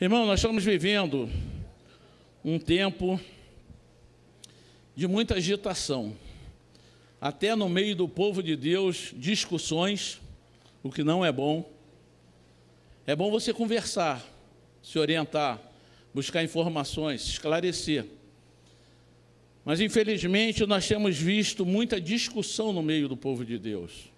Irmão, nós estamos vivendo um tempo de muita agitação. Até no meio do povo de Deus, discussões, o que não é bom. É bom você conversar, se orientar, buscar informações, se esclarecer. Mas, infelizmente, nós temos visto muita discussão no meio do povo de Deus.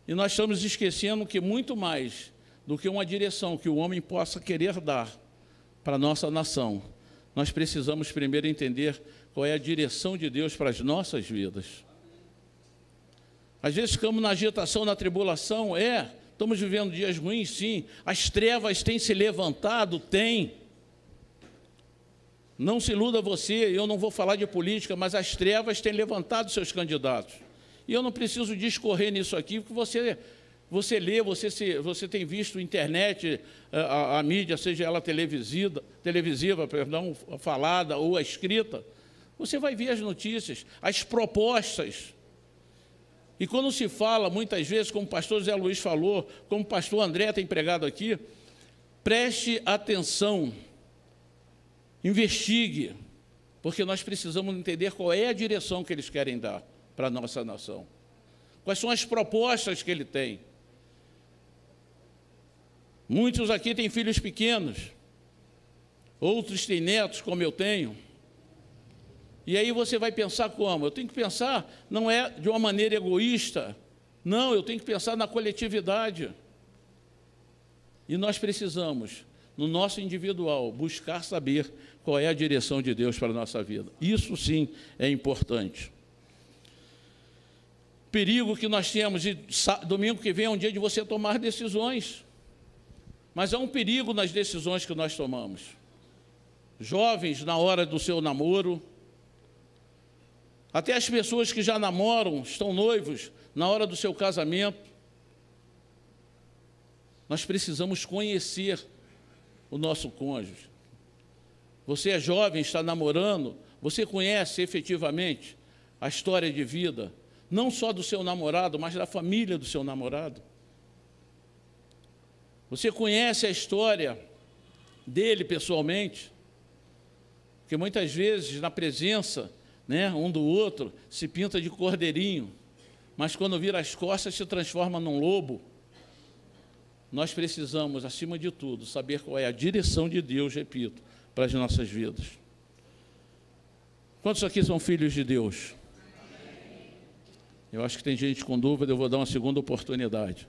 E nós estamos esquecendo que muito mais do que uma direção que o homem possa querer dar para a nossa nação, nós precisamos primeiro entender qual é a direção de Deus para as nossas vidas. Às vezes ficamos na agitação, na tribulação, estamos vivendo dias ruins, sim, as trevas têm se levantado, tem. Não se iluda você, eu não vou falar de política, mas as trevas têm levantado seus candidatos. E eu não preciso discorrer nisso aqui, porque você lê, você tem visto internet, a mídia, seja ela televisiva, falada ou a escrita, você vai ver as notícias, as propostas. E quando se fala, muitas vezes, como o pastor Zé Luiz falou, como o pastor André tem pregado aqui, preste atenção, investigue, porque nós precisamos entender qual é a direção que eles querem dar para a nossa nação. Quais são as propostas que ele tem. Muitos aqui têm filhos pequenos, outros têm netos, como eu tenho. E aí você vai pensar como? Eu tenho que pensar, não é de uma maneira egoísta, não, eu tenho que pensar na coletividade. E nós precisamos, no nosso individual, buscar saber qual é a direção de Deus para a nossa vida. Isso sim é importante. Perigo que nós temos, e domingo que vem é um dia de você tomar decisões. Mas há um perigo nas decisões que nós tomamos. Jovens, na hora do seu namoro, até as pessoas que já namoram, estão noivos, na hora do seu casamento, nós precisamos conhecer o nosso cônjuge. Você é jovem, está namorando, você conhece efetivamente a história de vida, não só do seu namorado, mas da família do seu namorado. Você conhece a história dele pessoalmente, porque muitas vezes na presença, um do outro, se pinta de cordeirinho, mas quando vira as costas se transforma num lobo. Nós precisamos, acima de tudo, saber qual é a direção de Deus, repito, para as nossas vidas. Quantos aqui são filhos de Deus? Eu acho que tem gente com dúvida, eu vou dar uma segunda oportunidade.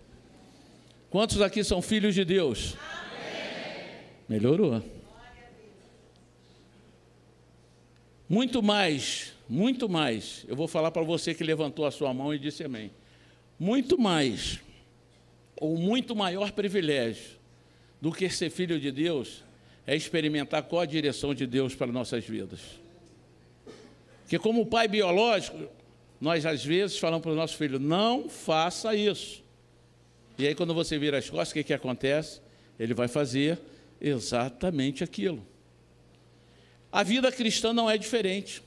Quantos aqui são filhos de Deus? Amém. Melhorou. Muito mais, eu vou falar para você que levantou a sua mão e disse amém. Muito mais, ou muito maior privilégio do que ser filho de Deus é experimentar qual a direção de Deus para nossas vidas. Porque como pai biológico, nós às vezes falamos para o nosso filho, não faça isso. E aí quando você vira as costas, o que acontece? Ele vai fazer exatamente aquilo. A vida cristã não é diferente.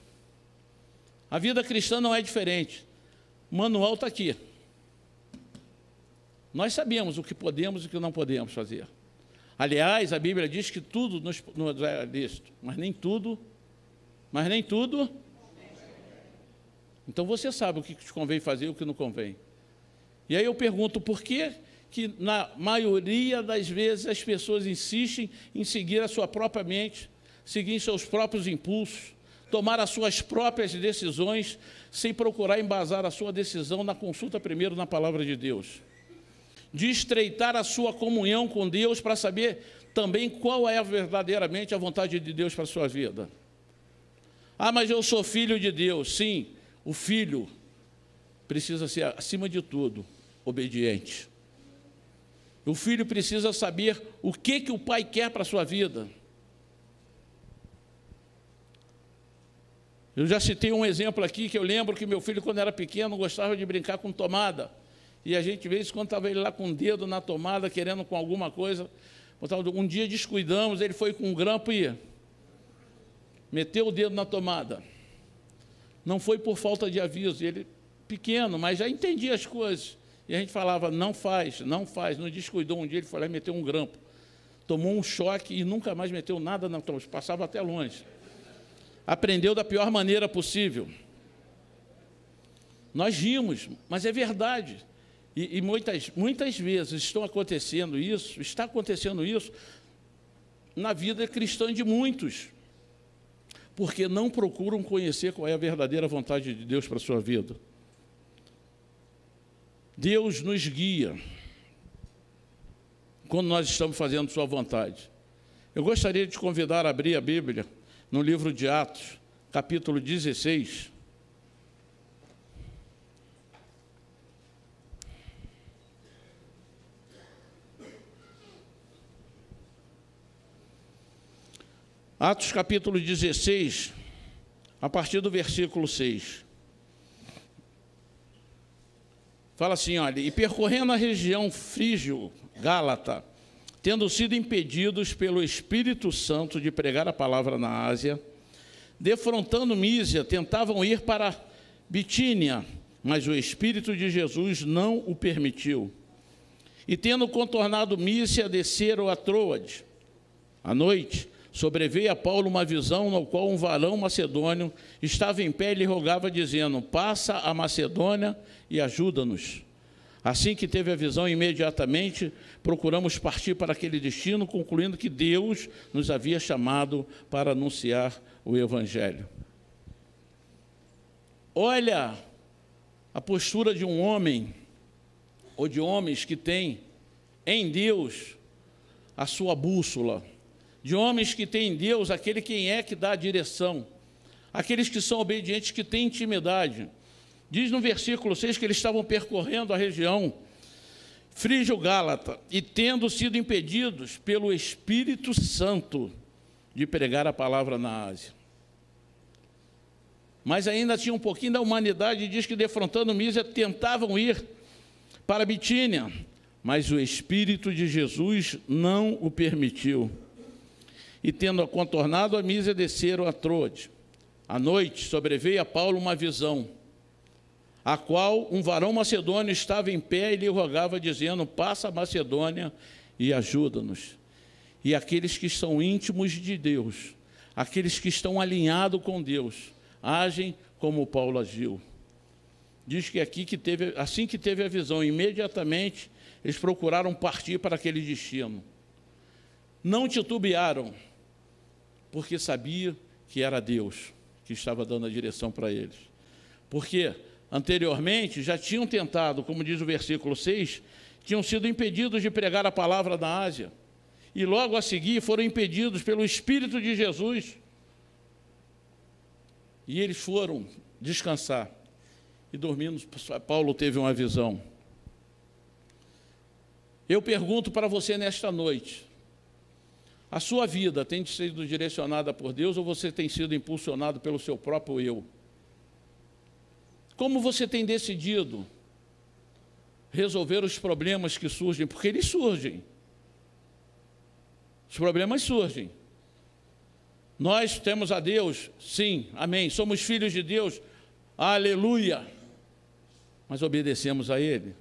A vida cristã não é diferente. O manual está aqui. Nós sabemos o que podemos e o que não podemos fazer. Aliás, a Bíblia diz que tudo nos é lícito, mas nem tudo. Então você sabe o que te convém fazer e o que não convém. E aí eu pergunto, por que na maioria das vezes as pessoas insistem em seguir a sua própria mente, seguir seus próprios impulsos, tomar as suas próprias decisões, sem procurar embasar a sua decisão na consulta primeiro na palavra de Deus? De estreitar a sua comunhão com Deus para saber também qual é verdadeiramente a vontade de Deus para a sua vida. Ah, mas eu sou filho de Deus. Sim, o filho precisa ser, acima de tudo, obediente. O filho precisa saber o que o pai quer para a sua vida. Eu já citei um exemplo aqui, que eu lembro que meu filho, quando era pequeno, gostava de brincar com tomada. E a gente, de vez em quando, estava ele lá com o dedo na tomada, querendo com alguma coisa. Um dia descuidamos, ele foi com um grampo e meteu o dedo na tomada. Não foi por falta de aviso, ele pequeno, mas já entendia as coisas. E a gente falava, não faz, não descuidou. Um dia ele foi lá e meteu um grampo. tomou um choque e nunca mais meteu nada na tocha, passava até longe. Aprendeu da pior maneira possível. Nós rimos, mas é verdade. E muitas vezes está acontecendo isso na vida cristã de muitos, porque não procuram conhecer qual é a verdadeira vontade de Deus para a sua vida. Deus nos guia quando nós estamos fazendo sua vontade. Eu gostaria de te convidar a abrir a Bíblia no livro de Atos, capítulo 16. Atos, capítulo 16, a partir do versículo 6. Fala assim, olha, e percorrendo a região frígio-gálata, tendo sido impedidos pelo Espírito Santo de pregar a palavra na Ásia, defrontando Mísia, tentavam ir para Bitínia, mas o Espírito de Jesus não o permitiu. E tendo contornado Mísia, desceram a Troade. À noite, sobreveio a Paulo uma visão, no qual um varão macedônio estava em pé e lhe rogava, dizendo, passa a Macedônia e ajuda-nos. Assim que teve a visão, imediatamente procuramos partir para aquele destino, concluindo que Deus nos havia chamado para anunciar o Evangelho. Olha a postura de um homem, ou de homens que têm em Deus a sua bússola, de homens que têm em Deus aquele quem é que dá a direção, aqueles que são obedientes, que têm intimidade. Diz no versículo 6 que eles estavam percorrendo a região frígio-gálata e tendo sido impedidos pelo Espírito Santo de pregar a palavra na Ásia. Mas ainda tinha um pouquinho da humanidade, e diz que defrontando Mísia tentavam ir para Bitínia, mas o Espírito de Jesus não o permitiu. E tendo contornado a Mísia, desceram a Troade. À noite, sobreveio a Paulo uma visão, a qual um varão macedônio estava em pé e lhe rogava, dizendo, passa a Macedônia e ajuda-nos. E aqueles que são íntimos de Deus, aqueles que estão alinhados com Deus, agem como Paulo agiu. Diz que aqui assim que teve a visão, imediatamente eles procuraram partir para aquele destino. Não titubearam, porque sabia que era Deus que estava dando a direção para eles. Porque anteriormente já tinham tentado, como diz o versículo 6, tinham sido impedidos de pregar a palavra na Ásia. E logo a seguir foram impedidos pelo Espírito de Jesus. E eles foram descansar. E dormindo, Paulo teve uma visão. Eu pergunto para você nesta noite, a sua vida tem sido direcionada por Deus ou você tem sido impulsionado pelo seu próprio eu? Como você tem decidido resolver os problemas que surgem? Porque eles surgem. Os problemas surgem. Nós temos a Deus, sim, amém. Somos filhos de Deus, aleluia. Mas obedecemos a Ele.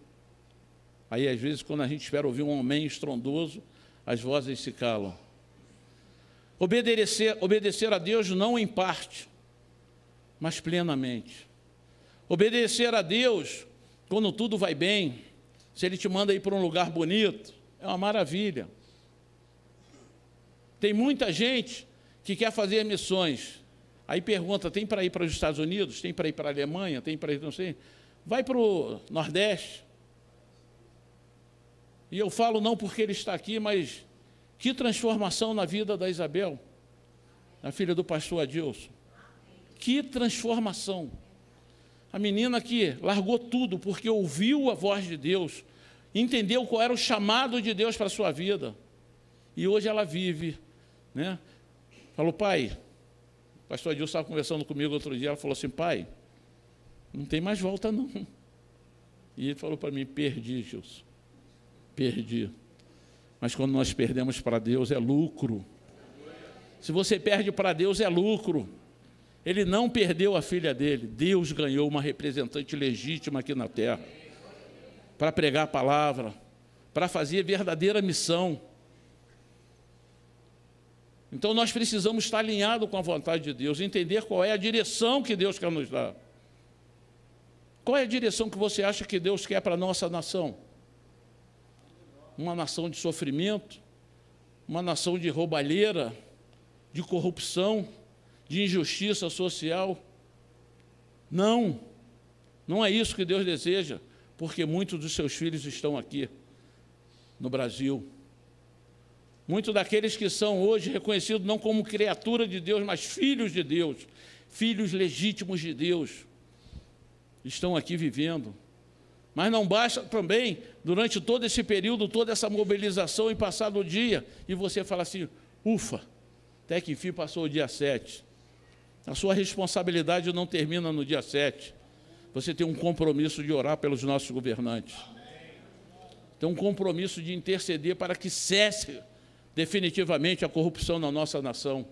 Aí, às vezes, quando a gente espera ouvir um amém estrondoso, as vozes se calam. Obedecer a Deus não em parte, mas plenamente. Obedecer a Deus quando tudo vai bem, se Ele te manda ir para um lugar bonito, é uma maravilha. Tem muita gente que quer fazer missões. Aí pergunta, tem para ir para os Estados Unidos? Tem para ir para a Alemanha? Tem para ir, não sei. Vai para o Nordeste. E eu falo não porque ele está aqui, mas que transformação na vida da Isabel, a filha do pastor Adilson. Que transformação. A menina que largou tudo porque ouviu a voz de Deus, entendeu qual era o chamado de Deus para a sua vida. E hoje ela vive, né? Falou, pai, o pastor Adilson estava conversando comigo outro dia, ela falou assim, pai, não tem mais volta não. E ele falou para mim, perdi, Gilson, perdi. Mas quando nós perdemos para Deus é lucro. Se você perde para Deus é lucro. Ele não perdeu a filha dele, Deus ganhou uma representante legítima aqui na terra, para pregar a palavra, para fazer verdadeira missão. Então, nós precisamos estar alinhados com a vontade de Deus, entender qual é a direção que Deus quer nos dar. Qual é a direção que você acha que Deus quer para a nossa nação? Uma nação de sofrimento, uma nação de roubalheira, de corrupção, de injustiça social? Não, não é isso que Deus deseja, porque muitos dos seus filhos estão aqui, no Brasil. Muitos daqueles que são hoje reconhecidos não como criatura de Deus, mas filhos de Deus, filhos legítimos de Deus, estão aqui vivendo. Mas não basta também, durante todo esse período, toda essa mobilização e passar do dia, e você fala assim, ufa, até que enfim passou o dia 7. A sua responsabilidade não termina no dia 7. Você tem um compromisso de orar pelos nossos governantes. Tem um compromisso de interceder para que cesse definitivamente a corrupção na nossa nação.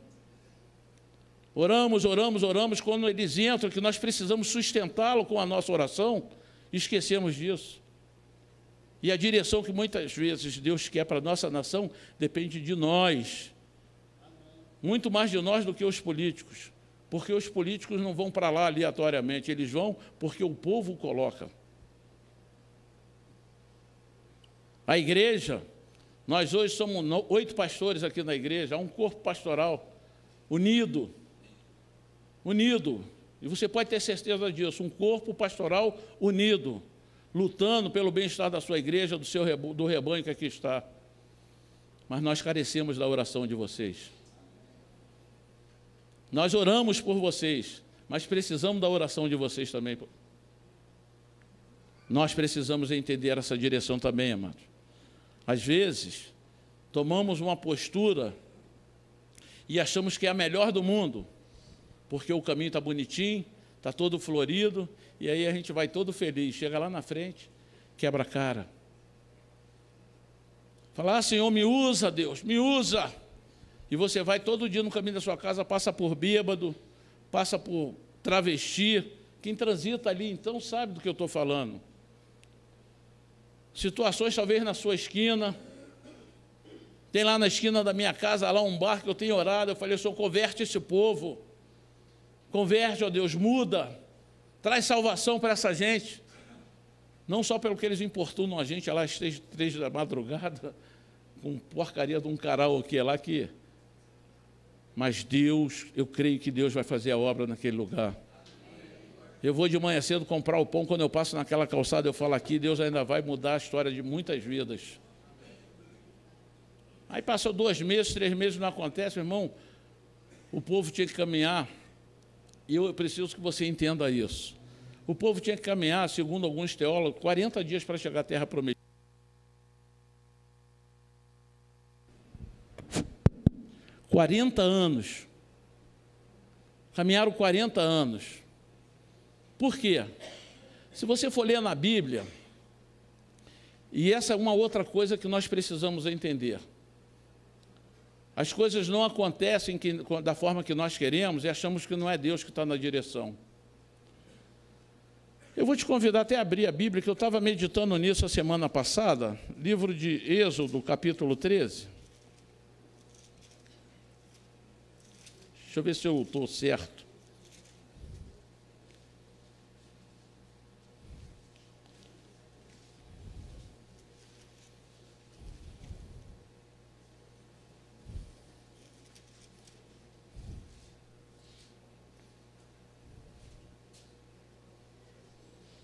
Oramos, oramos, oramos, quando eles entram, que nós precisamos sustentá-lo com a nossa oração, esquecemos disso. E a direção que muitas vezes Deus quer para a nossa nação depende de nós. Muito mais de nós do que os políticos. Porque os políticos não vão para lá aleatoriamente, eles vão porque o povo coloca. A igreja, nós hoje somos 8 pastores aqui na igreja, há um corpo pastoral unido, e você pode ter certeza disso, um corpo pastoral unido, lutando pelo bem-estar da sua igreja, do rebanho que aqui está. Mas nós carecemos da oração de vocês. Nós oramos por vocês, mas precisamos da oração de vocês também. Nós precisamos entender essa direção também, amados. Às vezes, tomamos uma postura e achamos que é a melhor do mundo, porque o caminho está bonitinho, está todo florido, e aí a gente vai todo feliz, chega lá na frente, quebra a cara. Fala, ah, Senhor, me usa, Deus, me usa. E você vai todo dia no caminho da sua casa, passa por bêbado, passa por travesti. Quem transita ali, então, sabe do que eu estou falando. Situações, talvez, na sua esquina. Tem lá na esquina da minha casa, lá um bar que eu tenho orado. Eu falei, Senhor, converte esse povo. Converte, ó Deus, muda. Traz salvação para essa gente. Não só pelo que eles importunam a gente, lá às 3 da madrugada, com porcaria de um karaokê lá que... Mas Deus, eu creio que Deus vai fazer a obra naquele lugar. Eu vou de manhã cedo comprar o pão, quando eu passo naquela calçada, eu falo aqui, Deus ainda vai mudar a história de muitas vidas. Aí passou 2 meses, 3 meses, não acontece, irmão. O povo tinha que caminhar, e eu preciso que você entenda isso. O povo tinha que caminhar, segundo alguns teólogos, 40 dias para chegar à terra prometida. 40 anos. Caminharam 40 anos. Por quê? Se você for ler na Bíblia, e essa é uma outra coisa que nós precisamos entender. As coisas não acontecem da forma que nós queremos e achamos que não é Deus que está na direção. Eu vou te convidar até a abrir a Bíblia, que eu estava meditando nisso a semana passada, livro de Êxodo, capítulo 13. Deixa eu ver se eu estou certo.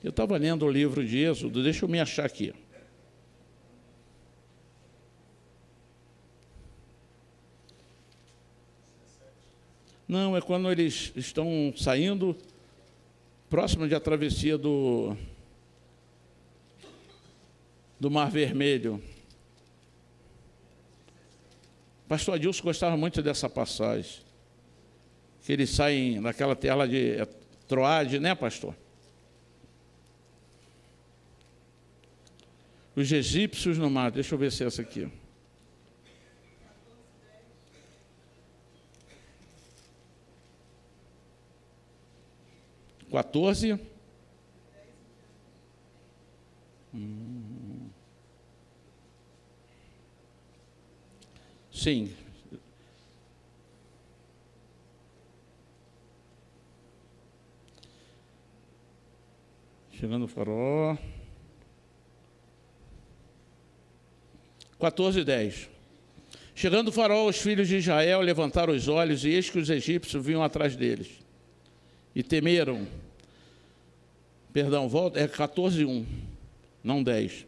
Eu estava lendo o livro de Êxodo, deixa eu me achar aqui. Não, é quando eles estão saindo, próximo da travessia do Mar Vermelho. Pastor Adilson gostava muito dessa passagem, que eles saem daquela terra de Troade, né, pastor? Os egípcios no mar, deixa eu ver se é essa aqui. (14). Sim. Chegando o Faraó. 14:10. Chegando o Faraó, os filhos de Israel levantaram os olhos, e eis que os egípcios vinham atrás deles. E temeram. Perdão, volta, é 14:1, não 10.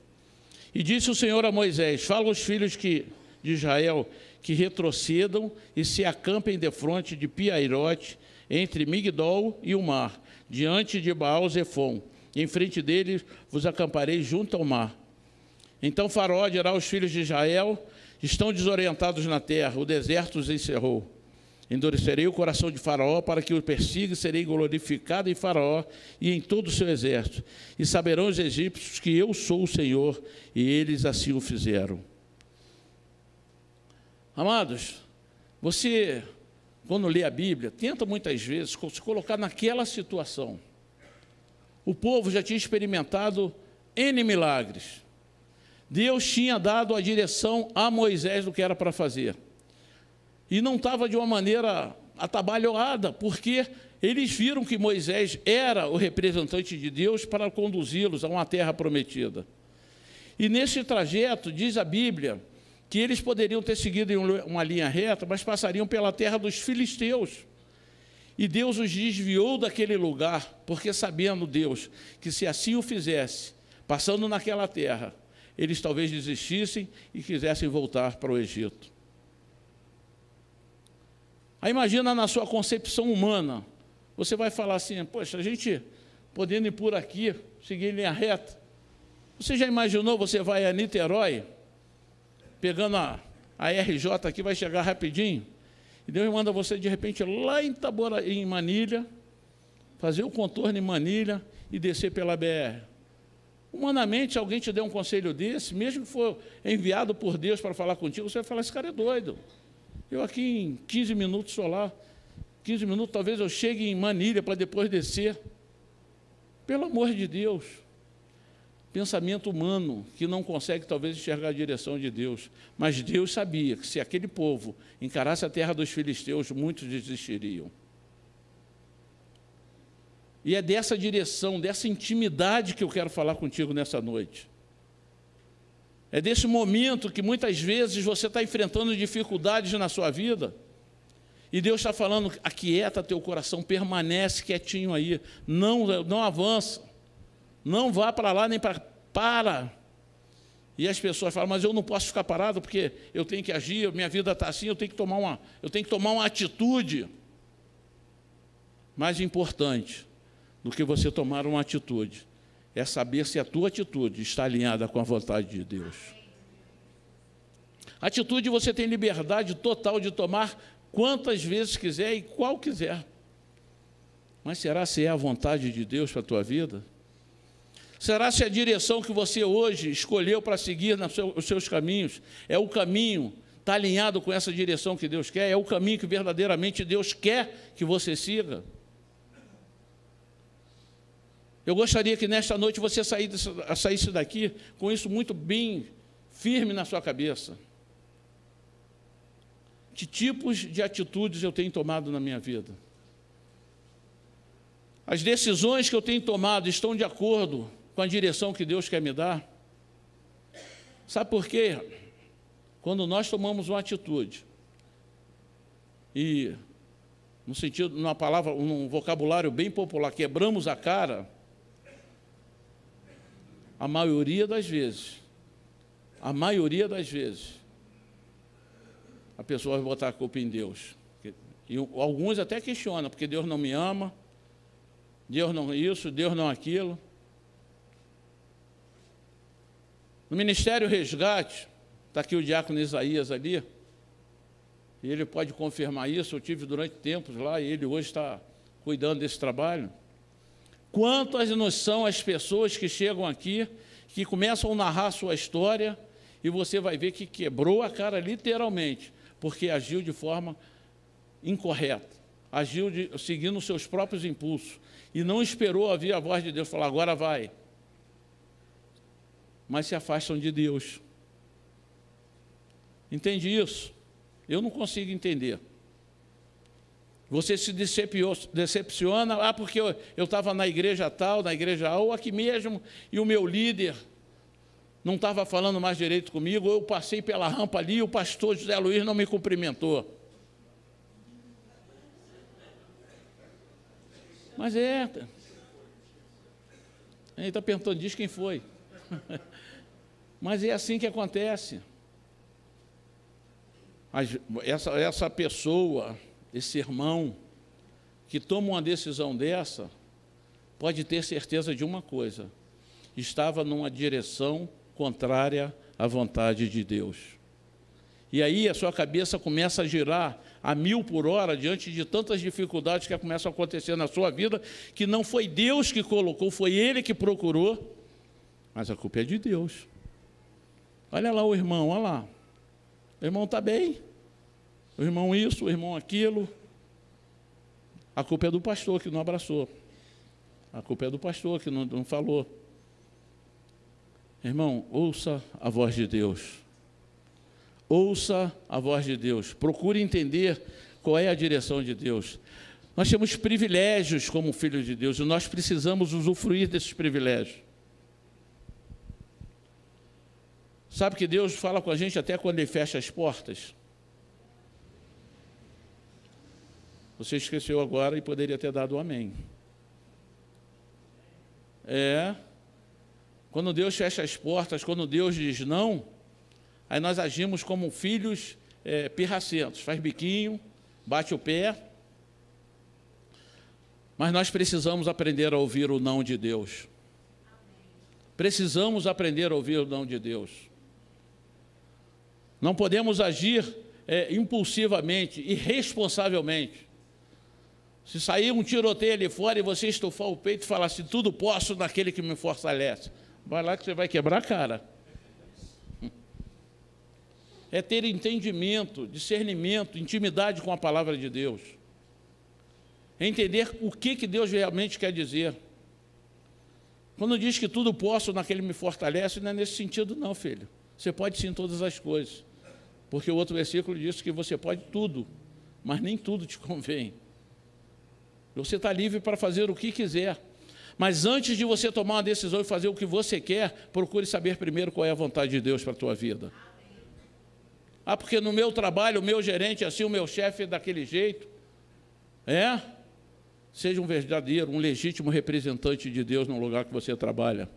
E disse o Senhor a Moisés: fala aos filhos de Israel que retrocedam e se acampem defronte de Pi-Hairote, entre Migdol e o mar, diante de Baal-Zefon. Em frente deles vos acamparei junto ao mar. Então Faraó dirá aos filhos de Israel: estão desorientados na terra, o deserto os encerrou. Endurecerei o coração de Faraó para que o persiga, e serei glorificado em Faraó e em todo o seu exército. E saberão os egípcios que eu sou o Senhor, e eles assim o fizeram. Amados, você, quando lê a Bíblia, tenta muitas vezes se colocar naquela situação. O povo já tinha experimentado N milagres. Deus tinha dado a direção a Moisés do que era para fazer. E não estava de uma maneira atabalhoada, porque eles viram que Moisés era o representante de Deus para conduzi-los a uma terra prometida. E nesse trajeto, diz a Bíblia, que eles poderiam ter seguido em uma linha reta, mas passariam pela terra dos filisteus. E Deus os desviou daquele lugar, porque sabendo Deus que se assim o fizesse, passando naquela terra, eles talvez desistissem e quisessem voltar para o Egito. Aí imagina na sua concepção humana, você vai falar assim: poxa, a gente podendo ir por aqui, seguir em linha reta. Você já imaginou, você vai a Niterói, pegando a RJ aqui, vai chegar rapidinho, e Deus manda você de repente lá em Manilha, fazer o contorno em Manilha e descer pela BR. Humanamente, se alguém te der um conselho desse, mesmo que for enviado por Deus para falar contigo, você vai falar: esse cara é doido. Eu aqui em 15 minutos sou lá, 15 minutos talvez eu chegue em Manilha para depois descer. Pelo amor de Deus. Pensamento humano que não consegue talvez enxergar a direção de Deus. Mas Deus sabia que se aquele povo encarasse a terra dos filisteus, muitos desistiriam. E é dessa direção, dessa intimidade que eu quero falar contigo nessa noite. É desse momento que muitas vezes você está enfrentando dificuldades na sua vida, e Deus está falando: aquieta teu coração, permanece quietinho aí, não avança, não vá para lá nem para. E as pessoas falam: mas eu não posso ficar parado porque eu tenho que agir, minha vida está assim, eu tenho que tomar uma atitude. Mais importante do que você tomar uma atitude é saber se a tua atitude está alinhada com a vontade de Deus. Atitude você tem liberdade total de tomar quantas vezes quiser e qual quiser. Mas será se é a vontade de Deus para a tua vida? Será se a direção que você hoje escolheu para seguir os seus caminhos é o caminho, está alinhado com essa direção que Deus quer? É o caminho que verdadeiramente Deus quer que você siga? Eu gostaria que nesta noite você saísse daqui com isso muito bem firme na sua cabeça. Que tipos de atitudes eu tenho tomado na minha vida? As decisões que eu tenho tomado estão de acordo com a direção que Deus quer me dar? Sabe por quê? Quando nós tomamos uma atitude, e no sentido, numa palavra, num vocabulário bem popular, quebramos a cara, a maioria das vezes, a pessoa vai botar a culpa em Deus. E alguns até questionam, porque Deus não me ama, Deus não isso, Deus não aquilo. No Ministério Resgate, está aqui o diácono Isaías ali, e ele pode confirmar isso. Eu tive durante tempos lá, e ele hoje está cuidando desse trabalho. Quantas não são as pessoas que chegam aqui, que começam a narrar sua história, e você vai ver que quebrou a cara literalmente, porque agiu de forma incorreta, agiu seguindo os seus próprios impulsos, e não esperou ouvir a voz de Deus falar: agora vai. Mas se afastam de Deus. Entende isso? Eu não consigo entender. Você se decepciona, porque eu estava na igreja tal, na igreja ou aqui mesmo, e o meu líder não estava falando mais direito comigo, ou eu passei pela rampa ali e o pastor José Luiz não me cumprimentou. Mas ele está perguntando, diz quem foi. Mas é assim que acontece. Essa pessoa, esse irmão, que toma uma decisão dessa, pode ter certeza de uma coisa: estava numa direção contrária à vontade de Deus. E aí a sua cabeça começa a girar a 1000 por hora diante de tantas dificuldades que começam a acontecer na sua vida, que não foi Deus que colocou, foi Ele que procurou, mas a culpa é de Deus. Olha lá o irmão, olha lá. O irmão está bem, o irmão isso, o irmão aquilo. A culpa é do pastor que não abraçou. A culpa é do pastor que não falou. Irmão, ouça a voz de Deus. Ouça a voz de Deus. Procure entender qual é a direção de Deus. Nós temos privilégios como filhos de Deus e nós precisamos usufruir desses privilégios. Sabe que Deus fala com a gente até quando Ele fecha as portas? Você esqueceu agora e poderia ter dado um amém. Quando Deus fecha as portas, quando Deus diz não, aí nós agimos como filhos pirracentos, faz biquinho, bate o pé. Mas nós precisamos aprender a ouvir o não de Deus. Precisamos aprender a ouvir o não de Deus. Não podemos agir impulsivamente, irresponsavelmente. Se sair um tiroteio ali fora e você estufar o peito e falar assim, tudo posso naquele que me fortalece, vai lá que você vai quebrar a cara. É ter entendimento, discernimento, intimidade com a palavra de Deus. É entender o que Deus realmente quer dizer. Quando diz que tudo posso naquele que me fortalece, não é nesse sentido não, filho. Você pode sim todas as coisas. Porque o outro versículo diz que você pode tudo, mas nem tudo te convém. Você está livre para fazer o que quiser. Mas antes de você tomar uma decisão e fazer o que você quer, procure saber primeiro qual é a vontade de Deus para a tua vida. Porque no meu trabalho, o meu gerente é assim, o meu chefe é daquele jeito. Seja um verdadeiro, um legítimo representante de Deus no lugar que você trabalha.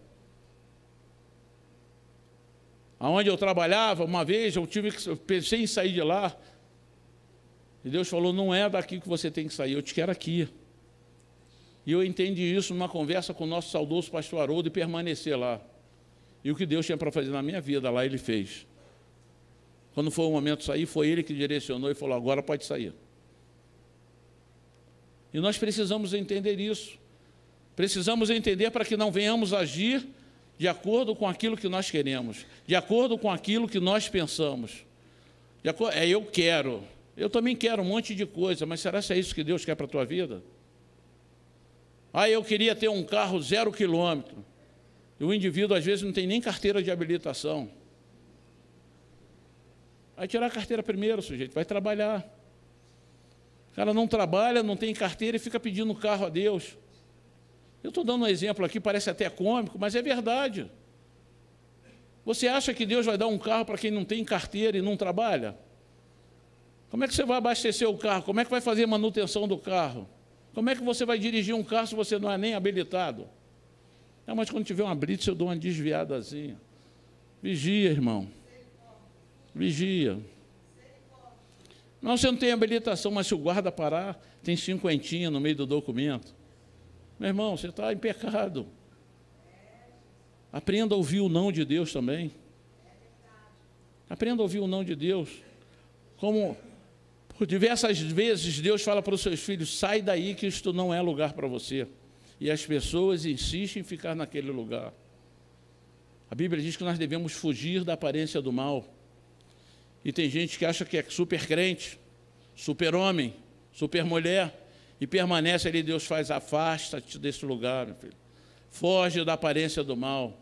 Aonde eu trabalhava, uma vez, eu pensei em sair de lá, e Deus falou, não é daqui que você tem que sair, eu te quero aqui. E eu entendi isso numa conversa com o nosso saudoso pastor Haroldo e permanecer lá. E o que Deus tinha para fazer na minha vida, lá Ele fez. Quando foi o momento de sair, foi Ele que direcionou e falou, agora pode sair. E nós precisamos entender isso. Precisamos entender para que não venhamos agir de acordo com aquilo que nós queremos, de acordo com aquilo que nós pensamos. Eu quero, eu também quero um monte de coisa, mas será que é isso que Deus quer para a tua vida? Eu queria ter um carro 0 quilômetro. E o indivíduo, às vezes, não tem nem carteira de habilitação. Vai tirar a carteira primeiro, sujeito, vai trabalhar. O cara não trabalha, não tem carteira e fica pedindo carro a Deus. Eu estou dando um exemplo aqui, parece até cômico, mas é verdade. Você acha que Deus vai dar um carro para quem não tem carteira e não trabalha? Como é que você vai abastecer o carro? Como é que vai fazer a manutenção do carro? Como é que você vai dirigir um carro se você não é nem habilitado? Mas quando tiver uma blitz, eu dou uma desviadazinha. Vigia, irmão. Vigia. Não, você não tem habilitação, mas se o guarda parar, tem 50 no meio do documento. Meu irmão, você está em pecado. Aprenda a ouvir o não de Deus também. Aprenda a ouvir o não de Deus. Como por diversas vezes Deus fala para os seus filhos, sai daí que isto não é lugar para você. E as pessoas insistem em ficar naquele lugar. A Bíblia diz que nós devemos fugir da aparência do mal. E tem gente que acha que é super crente, super homem, super mulher, e permanece ali, Deus faz, afasta-te desse lugar, meu filho. Foge da aparência do mal.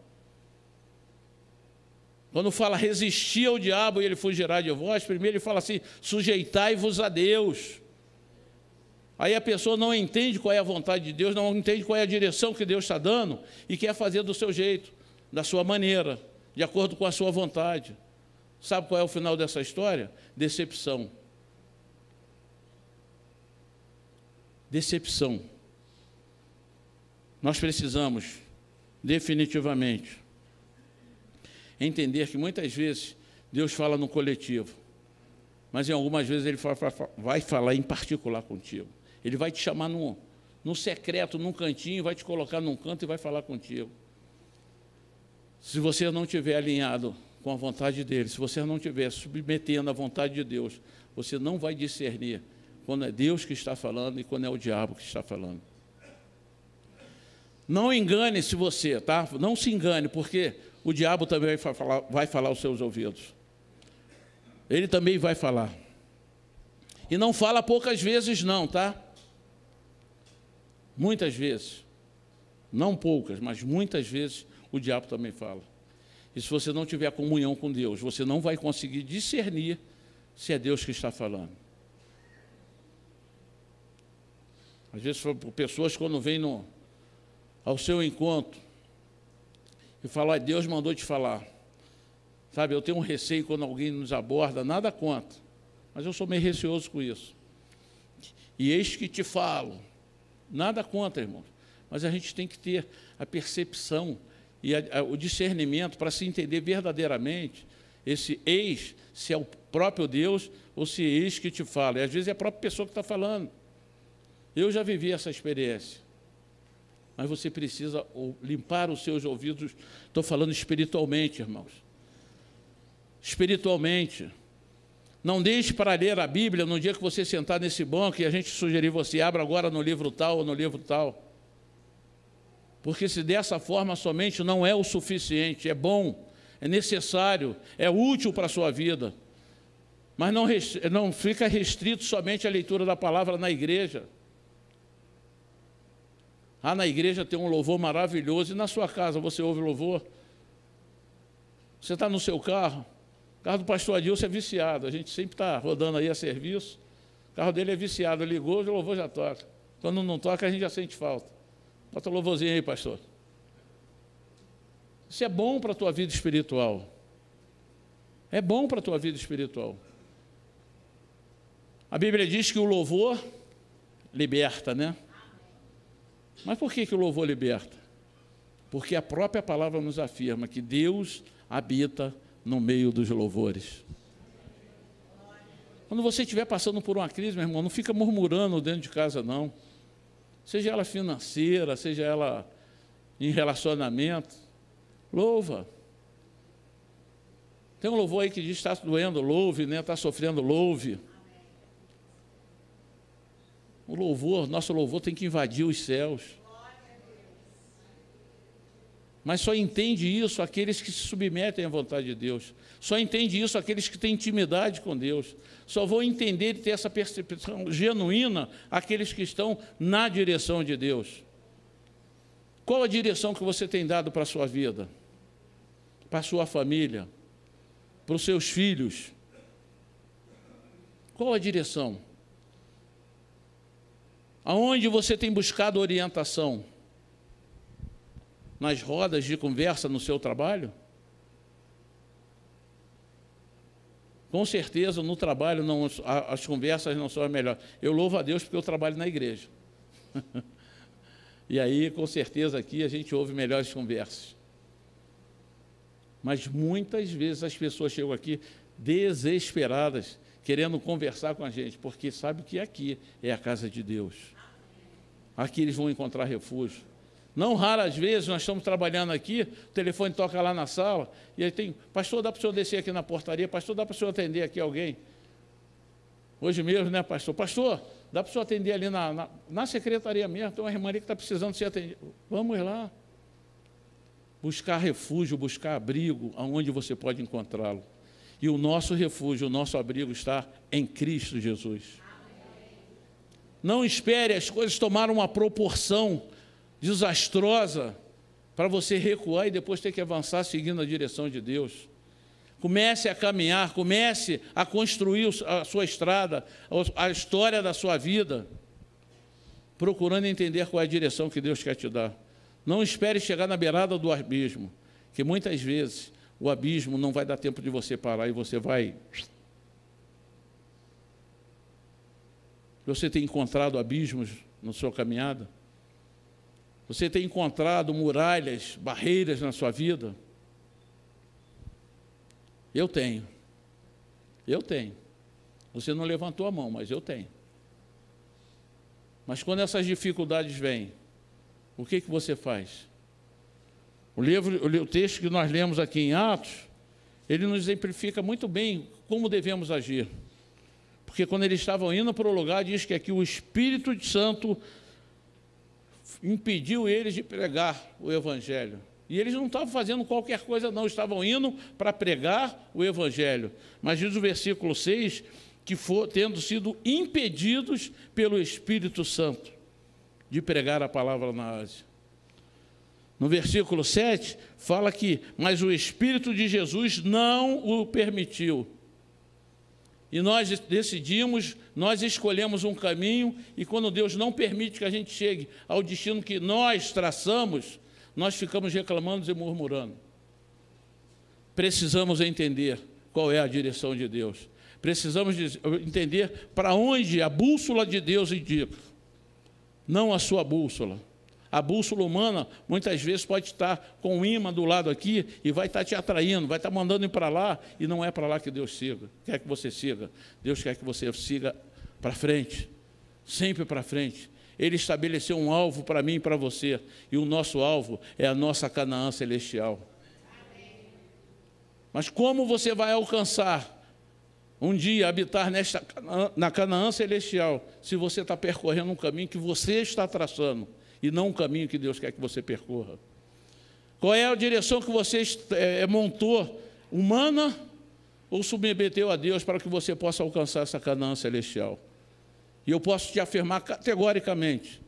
Quando fala resistir ao diabo e ele fugirá de vós, primeiro ele fala assim, sujeitai-vos a Deus. Aí a pessoa não entende qual é a vontade de Deus, não entende qual é a direção que Deus está dando e quer fazer do seu jeito, da sua maneira, de acordo com a sua vontade. Sabe qual é o final dessa história? Decepção. Decepção. Nós precisamos, definitivamente, entender que muitas vezes Deus fala no coletivo, mas em algumas vezes Ele vai falar em particular contigo. Ele vai te chamar no secreto, num cantinho, vai te colocar num canto e vai falar contigo. Se você não estiver alinhado com a vontade dEle, se você não estiver submetendo à vontade de Deus, você não vai discernir quando é Deus que está falando e quando é o diabo que está falando. Não engane-se você, tá? Não se engane, porque o diabo também vai falar aos seus ouvidos. Ele também vai falar. E não fala poucas vezes não, tá? Muitas vezes. Não poucas, mas muitas vezes o diabo também fala. E se você não tiver comunhão com Deus, você não vai conseguir discernir se é Deus que está falando. Às vezes, pessoas quando vêm ao seu encontro e falam, Deus mandou te falar. Sabe, eu tenho um receio quando alguém nos aborda, nada contra, mas eu sou meio receoso com isso. E eis que te falo, nada contra, irmãos, mas a gente tem que ter a percepção e o discernimento para se entender verdadeiramente esse eis, se é o próprio Deus ou se é eis que te fala. E às vezes é a própria pessoa que está falando. Eu já vivi essa experiência. Mas você precisa limpar os seus ouvidos. Estou falando espiritualmente, irmãos. Espiritualmente. Não deixe para ler a Bíblia no dia que você sentar nesse banco e a gente sugerir você, abra agora no livro tal ou no livro tal. Porque se dessa forma somente não é o suficiente, é bom, é necessário, é útil para a sua vida. Mas não fica restrito somente à leitura da palavra na igreja. Na igreja tem um louvor maravilhoso, e na sua casa você ouve louvor? Você está no seu carro? O carro do pastor Adilson é viciado, a gente sempre está rodando aí a serviço, o carro dele é viciado, ligou, o louvor já toca. Quando não toca, a gente já sente falta. Bota o louvorzinho aí, pastor. Isso é bom para a tua vida espiritual. É bom para a tua vida espiritual. A Bíblia diz que o louvor liberta, né? Mas por que o louvor liberta? Porque a própria palavra nos afirma que Deus habita no meio dos louvores. Quando você estiver passando por uma crise, meu irmão, não fica murmurando dentro de casa, não. Seja ela financeira, seja ela em relacionamento, louva. Tem um louvor aí que diz, está doendo, louve, né? Está sofrendo, louve. O louvor, nosso louvor tem que invadir os céus. Mas só entende isso aqueles que se submetem à vontade de Deus. Só entende isso aqueles que têm intimidade com Deus. Só vão entender e ter essa percepção genuína aqueles que estão na direção de Deus. Qual a direção que você tem dado para a sua vida? Para a sua família? Para os seus filhos? Qual a direção? Aonde você tem buscado orientação? Nas rodas de conversa no seu trabalho? Com certeza, no trabalho, as conversas não são as melhores. Eu louvo a Deus porque eu trabalho na igreja. E aí, com certeza, aqui a gente ouve melhores conversas. Mas muitas vezes as pessoas chegam aqui desesperadas, querendo conversar com a gente, porque sabe que aqui é a casa de Deus. Aqui eles vão encontrar refúgio. Não raras vezes nós estamos trabalhando aqui, o telefone toca lá na sala, e aí tem, pastor, dá para o senhor descer aqui na portaria? Pastor, dá para o senhor atender aqui alguém? Hoje mesmo, né, pastor? Pastor, dá para o senhor atender ali na secretaria mesmo? Tem uma irmã ali que está precisando ser atendida. Vamos lá. Buscar refúgio, buscar abrigo, aonde você pode encontrá-lo. E o nosso refúgio, o nosso abrigo está em Cristo Jesus. Não espere as coisas tomarem uma proporção desastrosa para você recuar e depois ter que avançar seguindo a direção de Deus. Comece a caminhar, comece a construir a sua estrada, a história da sua vida. procurando entender qual é a direção que Deus quer te dar. Não espere chegar na beirada do abismo, que muitas vezes o abismo não vai dar tempo de você parar e você vai... Você tem encontrado abismos na sua caminhada? Você tem encontrado muralhas, barreiras na sua vida? Eu tenho. Eu tenho. Você não levantou a mão, mas eu tenho. Mas quando essas dificuldades vêm, o que você faz? O texto que nós lemos aqui em Atos, ele nos exemplifica muito bem como devemos agir. Porque quando eles estavam indo para o lugar, diz que aqui o Espírito Santo impediu eles de pregar o Evangelho. E eles não estavam fazendo qualquer coisa, não, estavam indo para pregar o Evangelho. Mas diz o versículo 6, que tendo sido impedidos pelo Espírito Santo de pregar a palavra na Ásia. No versículo 7, fala que, mas o Espírito de Jesus não o permitiu. E nós decidimos, nós escolhemos um caminho, e quando Deus não permite que a gente chegue ao destino que nós traçamos, nós ficamos reclamando e murmurando. Precisamos entender qual é a direção de Deus. Precisamos entender para onde a bússola de Deus indica, não a sua bússola. A bússola humana, muitas vezes, pode estar com um imã do lado aqui e vai estar te atraindo, vai estar mandando ir para lá, e não é para lá que Deus quer que você siga. Deus quer que você siga para frente, sempre para frente. Ele estabeleceu um alvo para mim e para você, e o nosso alvo é a nossa Canaã celestial. Mas como você vai alcançar um dia habitar na Canaã celestial, se você está percorrendo um caminho que você está traçando, e não um caminho que Deus quer que você percorra? Qual é a direção que você montou, humana, ou submeteu a Deus para que você possa alcançar essa Canaã celestial? E eu posso te afirmar categoricamente,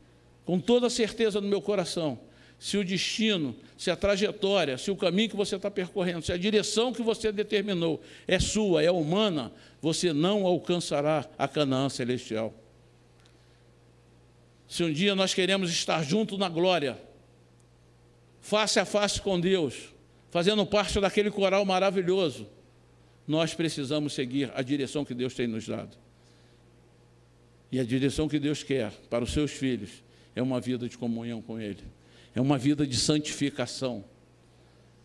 com toda a certeza no meu coração, se o destino, se a trajetória, se o caminho que você está percorrendo, se a direção que você determinou é sua, é humana, você não alcançará a Canaã celestial. Se um dia nós queremos estar juntos na glória, face a face com Deus, fazendo parte daquele coral maravilhoso, nós precisamos seguir a direção que Deus tem nos dado. E a direção que Deus quer para os seus filhos é uma vida de comunhão com Ele, é uma vida de santificação.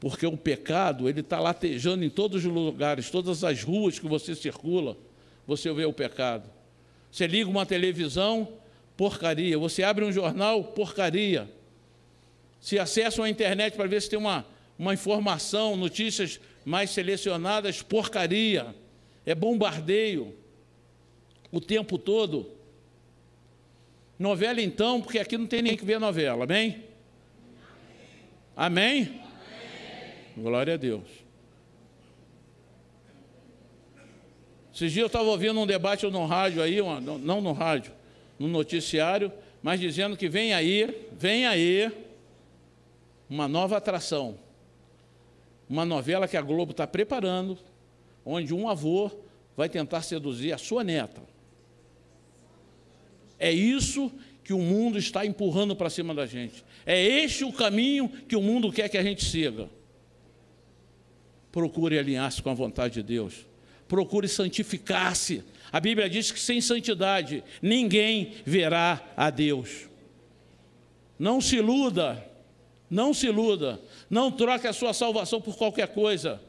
Porque o pecado, ele está latejando em todos os lugares, todas as ruas que você circula, você vê o pecado. Você liga uma televisão, porcaria. Você abre um jornal, porcaria. Se acessa a internet para ver se tem uma informação, notícias mais selecionadas, porcaria. É bombardeio o tempo todo. Novela, então, porque aqui não tem ninguém que vê novela, amém? Amém? Amém? Glória a Deus. Esses dias eu estava ouvindo um debate no rádio aí, não no rádio, no noticiário, mas dizendo que vem aí uma nova atração, uma novela que a Globo está preparando, onde um avô vai tentar seduzir a sua neta. É isso que o mundo está empurrando para cima da gente. É este o caminho que o mundo quer que a gente siga. Procure alinhar-se com a vontade de Deus. Procure santificar-se. A Bíblia diz que sem santidade ninguém verá a Deus. Não se iluda, não se iluda, não troque a sua salvação por qualquer coisa.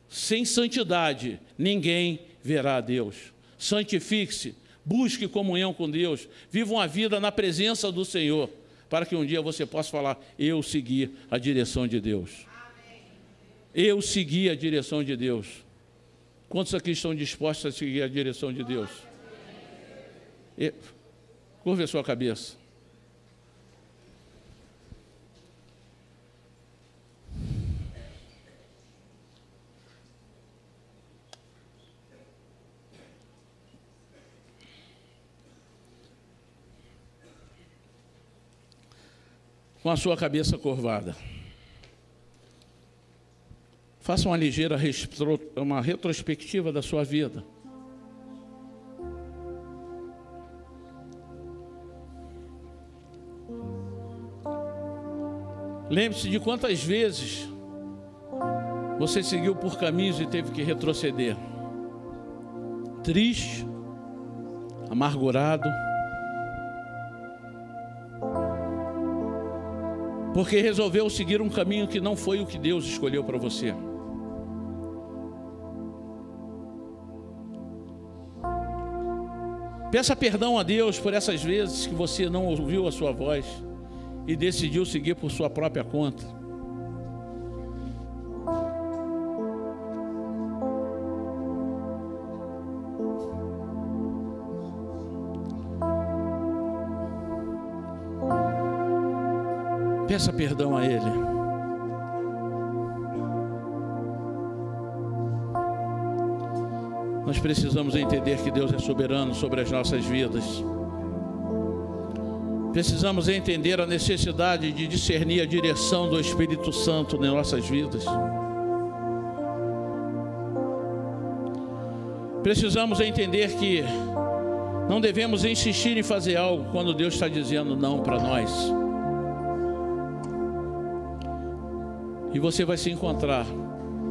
Sem santidade ninguém verá a Deus. Santifique-se, busque comunhão com Deus, viva uma vida na presença do Senhor, para que um dia você possa falar: eu segui a direção de Deus. Eu segui a direção de Deus. Quantos aqui estão dispostos a seguir a direção de Deus? Curve a sua cabeça. Com a sua cabeça curvada. Faça uma ligeira uma retrospectiva da sua vida. Lembre-se de quantas vezes você seguiu por caminhos e teve que retroceder. Triste, amargurado, porque resolveu seguir um caminho que não foi o que Deus escolheu para você. Peça perdão a Deus por essas vezes que você não ouviu a sua voz e decidiu seguir por sua própria conta. Peça perdão a Ele. Nós precisamos entender que Deus é soberano sobre as nossas vidas. Precisamos entender a necessidade de discernir a direção do Espírito Santo nas nossas vidas. Precisamos entender que não devemos insistir em fazer algo quando Deus está dizendo não para nós. E você vai se encontrar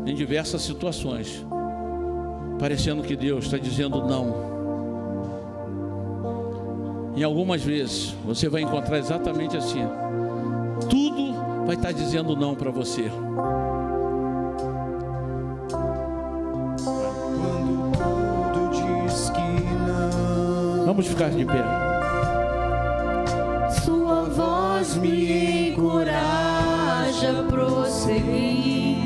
em diversas situações, parecendo que Deus está dizendo não. E algumas vezes você vai encontrar exatamente assim. Tudo vai estar dizendo não para você. Quando tudo diz que não. Vamos ficar de pé. Sua voz me encoraja a prosseguir.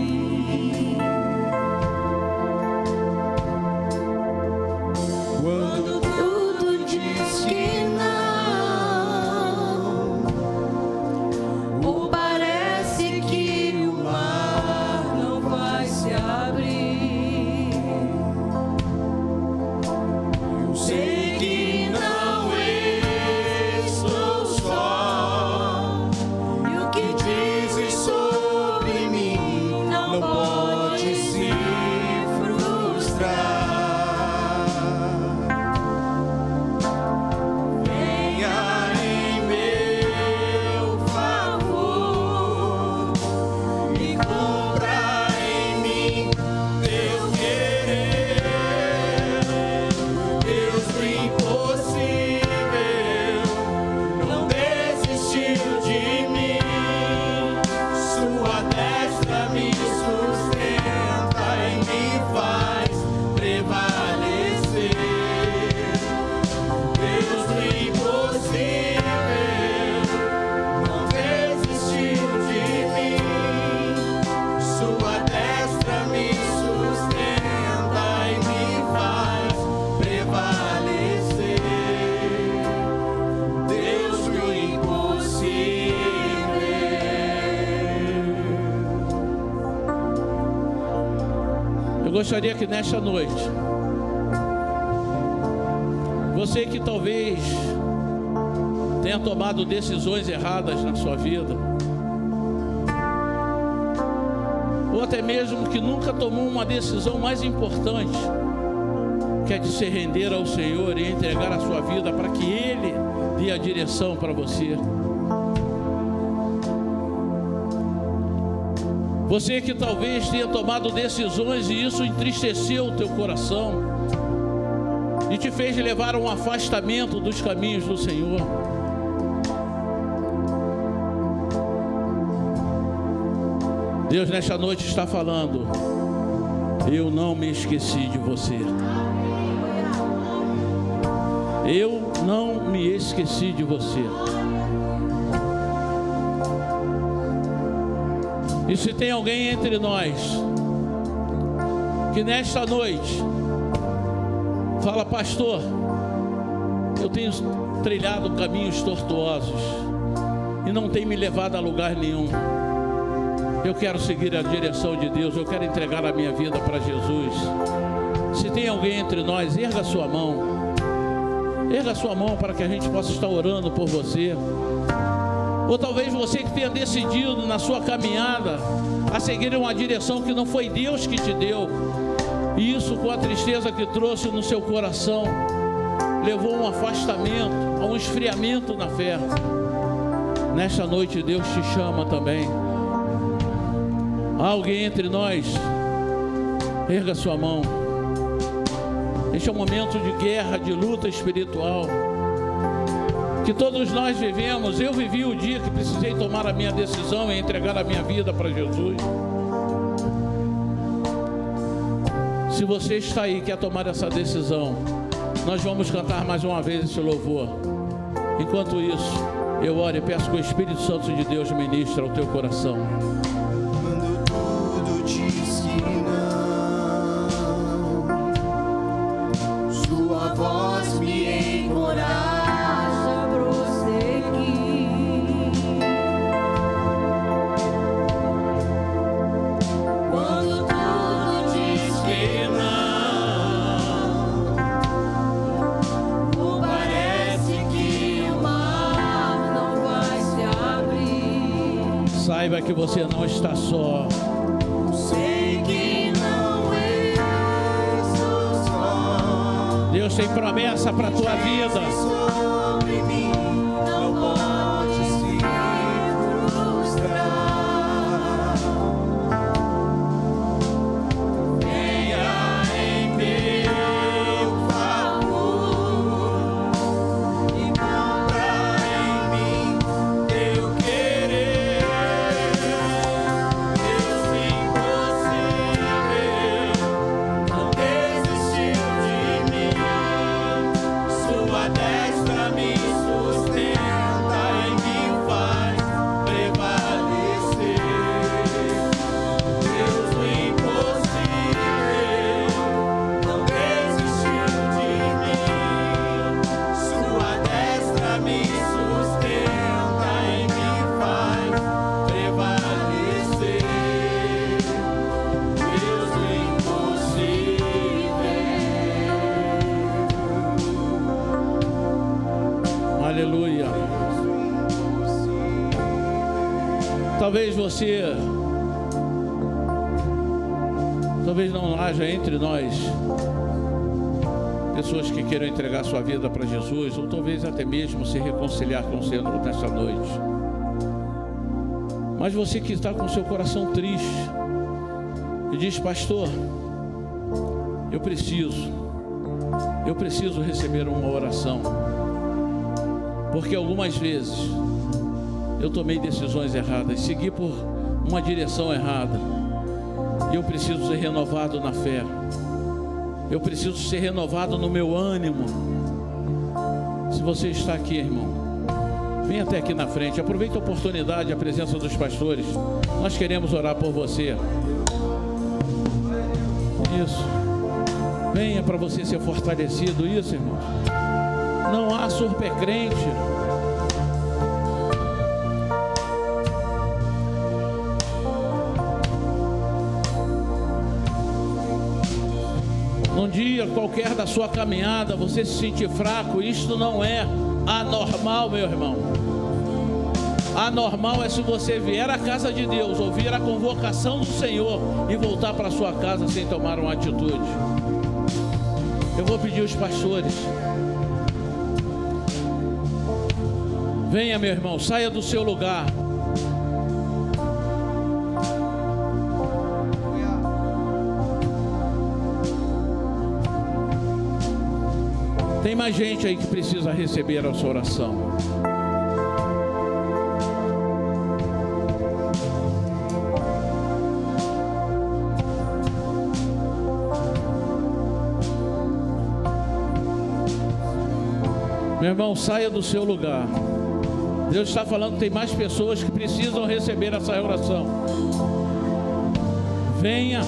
Quando tudo diz que não, ou parece que o mar não vai se abrir, eu sei que não estou só, e o que dizes sobre mim não pode se frustrar. Eu gostaria que nesta noite, você que talvez tenha tomado decisões erradas na sua vida, ou até mesmo que nunca tomou uma decisão mais importante, que é de se render ao Senhor e entregar a sua vida para que Ele dê a direção para você. Você que talvez tenha tomado decisões e isso entristeceu o teu coração e te fez levar a um afastamento dos caminhos do Senhor. Deus nesta noite está falando: eu não me esqueci de você. Eu não me esqueci de você. E se tem alguém entre nós que nesta noite fala: pastor, eu tenho trilhado caminhos tortuosos e não tem me levado a lugar nenhum. Eu quero seguir a direção de Deus, eu quero entregar a minha vida para Jesus. Se tem alguém entre nós, erga a sua mão. Erga a sua mão para que a gente possa estar orando por você. Ou talvez você que tenha decidido na sua caminhada a seguir uma direção que não foi Deus que te deu, e isso, com a tristeza que trouxe no seu coração, levou a um afastamento, a um esfriamento na fé. Nesta noite Deus te chama também Há alguém entre nós? Erga sua mão. Este é um momento de guerra, de luta espiritual que todos nós vivemos. Eu vivi o dia que precisei tomar a minha decisão e entregar a minha vida para Jesus. Se você está aí e quer tomar essa decisão, nós vamos cantar mais uma vez esse louvor. Enquanto isso, eu oro e peço que o Espírito Santo de Deus ministre ao teu coração. Quando tudo diz que não, sua voz me encoraja a prosseguir. Quando tudo diz que não, parece que o mar não vai se abrir. Saiba que você não está só. Sei que não estou só. Deus tem promessa para a tua vida. Sobre mim não pode se frustrar. Venha em meu favor e cumpra em mim teu querer. Deus impossível não desistiu de mim. Sua destra me sustenta e me faz prevalecer. Deus impossível não desistiu de mim. Sua destra me sustenta e me faz prevalecer. Deus impossível. Aleluia. Talvez não haja entre nós pessoas que queiram entregar sua vida para Jesus, ou talvez até mesmo se reconciliar com o Senhor nessa noite. Mas você que está com seu coração triste e diz: pastor, eu preciso receber uma oração, porque algumas vezes eu tomei decisões erradas, segui por uma direção errada, e eu preciso ser renovado na fé. Eu preciso ser renovado no meu ânimo. Se você está aqui, irmão, vem até aqui na frente. Aproveita a oportunidade, a presença dos pastores. Nós queremos orar por você. Isso. Venha para você ser fortalecido. Isso, irmão. Não há surpecrente. Num dia qualquer da sua caminhada, você se sentir fraco, isto não é anormal, meu irmão. Anormal é se você vier à casa de Deus, ouvir a convocação do Senhor e voltar para sua casa sem tomar uma atitude. Eu vou pedir aos pastores: venha, meu irmão, saia do seu lugar. Tem mais gente aí que precisa receber a sua oração. Meu irmão, saia do seu lugar. Deus está falando que tem mais pessoas que precisam receber essa oração. Venha.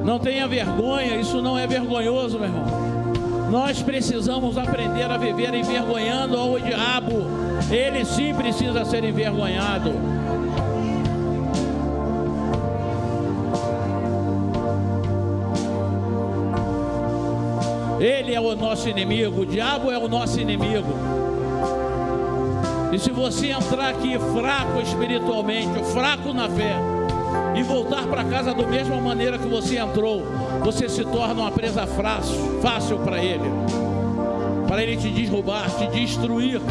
Não tenha vergonha, isso não é vergonhoso, meu irmão. Nós precisamos aprender a viver envergonhando ao diabo. Ele sim precisa ser envergonhado. Ele é o nosso inimigo, o diabo é o nosso inimigo. E se você entrar aqui fraco espiritualmente, fraco na fé, e voltar para casa da mesma maneira que você entrou, você se torna uma presa fácil para ele te derrubar, te destruir.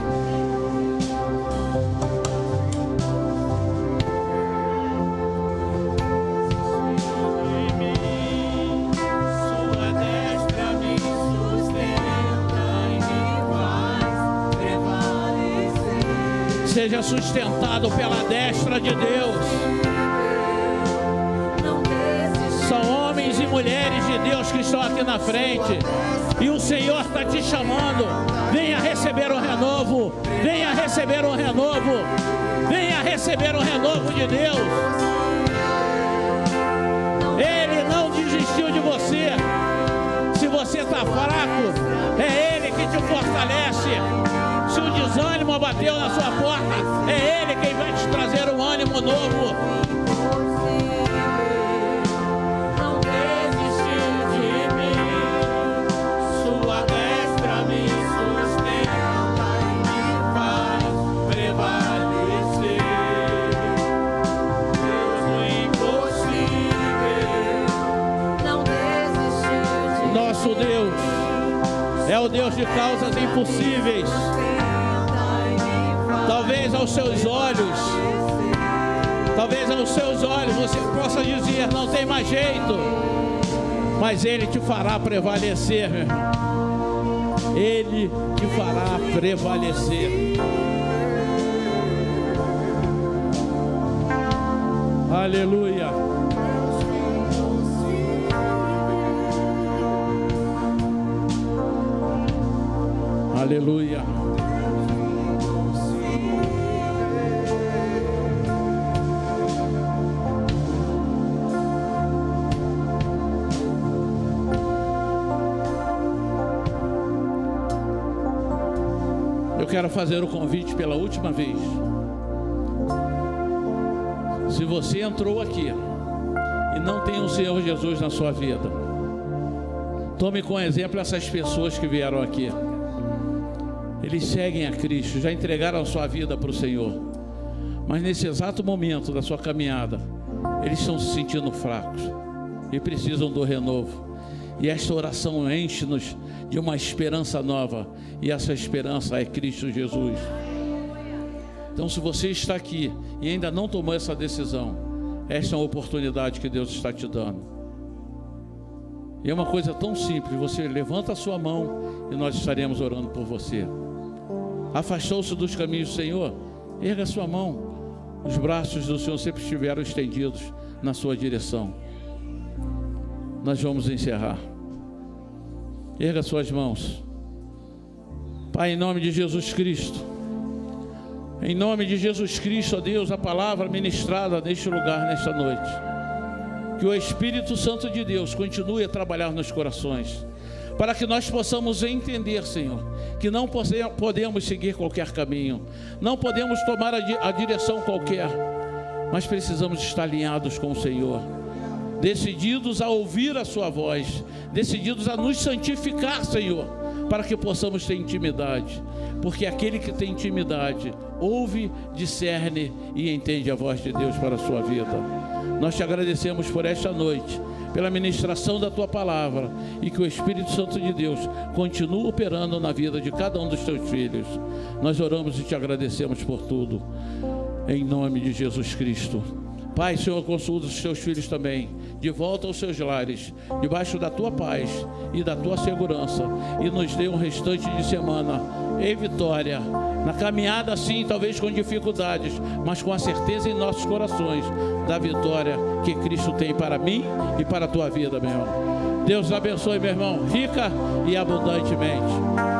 seja sustentado pela destra de Deus. São homens e mulheres de Deus que estão aqui na frente. E o Senhor está te chamando. Venha receber o renovo. Venha receber o renovo. Venha receber o renovo de Deus. Ele não desistiu de você. Se você está fraco, é Ele que te fortalece. Se o desânimo bateu na sua porta, é Ele quem vai te trazer um ânimo novo. Deus é o Deus de causas impossíveis. Talvez aos seus olhos você possa dizer: não tem mais jeito, mas Ele te fará prevalecer, meu irmão. Ele te fará prevalecer. Aleluia. Aleluia. Eu quero fazer o convite pela última vez. Se você entrou aqui e não tem o Senhor Jesus na sua vida, tome como exemplo essas pessoas que vieram aqui. Eles seguem a Cristo, já entregaram a sua vida para o Senhor, mas nesse exato momento da sua caminhada, eles estão se sentindo fracos e precisam do renovo. E esta oração enche-nos de uma esperança nova, e essa esperança é Cristo Jesus. Então, se você está aqui e ainda não tomou essa decisão, esta é uma oportunidade que Deus está te dando. E é uma coisa tão simples: você levanta a sua mão e nós estaremos orando por você. Afastou-se dos caminhos do Senhor? Erga a sua mão. Os braços do Senhor sempre estiveram estendidos na sua direção. Nós vamos encerrar. Erga suas mãos. Pai, em nome de Jesus Cristo, em nome de Jesus Cristo, ó Deus, a palavra ministrada neste lugar, nesta noite, que o Espírito Santo de Deus continue a trabalhar nos corações, para que nós possamos entender, Senhor, que não podemos seguir qualquer caminho, não podemos tomar a direção qualquer, mas precisamos estar alinhados com o Senhor, decididos a ouvir a sua voz, decididos a nos santificar, Senhor, para que possamos ter intimidade, porque aquele que tem intimidade ouve, discerne e entende a voz de Deus para a sua vida. Nós te agradecemos por esta noite, pela ministração da tua palavra, e que o Espírito Santo de Deus continue operando na vida de cada um dos teus filhos. Nós oramos e te agradecemos por tudo, em nome de Jesus Cristo. Pai, Senhor, consulta os teus filhos também, de volta aos seus lares, debaixo da tua paz e da tua segurança, e nos dê um restante de semana em vitória, na caminhada sim, talvez com dificuldades, mas com a certeza em nossos corações da vitória que Cristo tem para mim e para a tua vida, meu irmão. Deus abençoe, meu irmão, rica e abundantemente.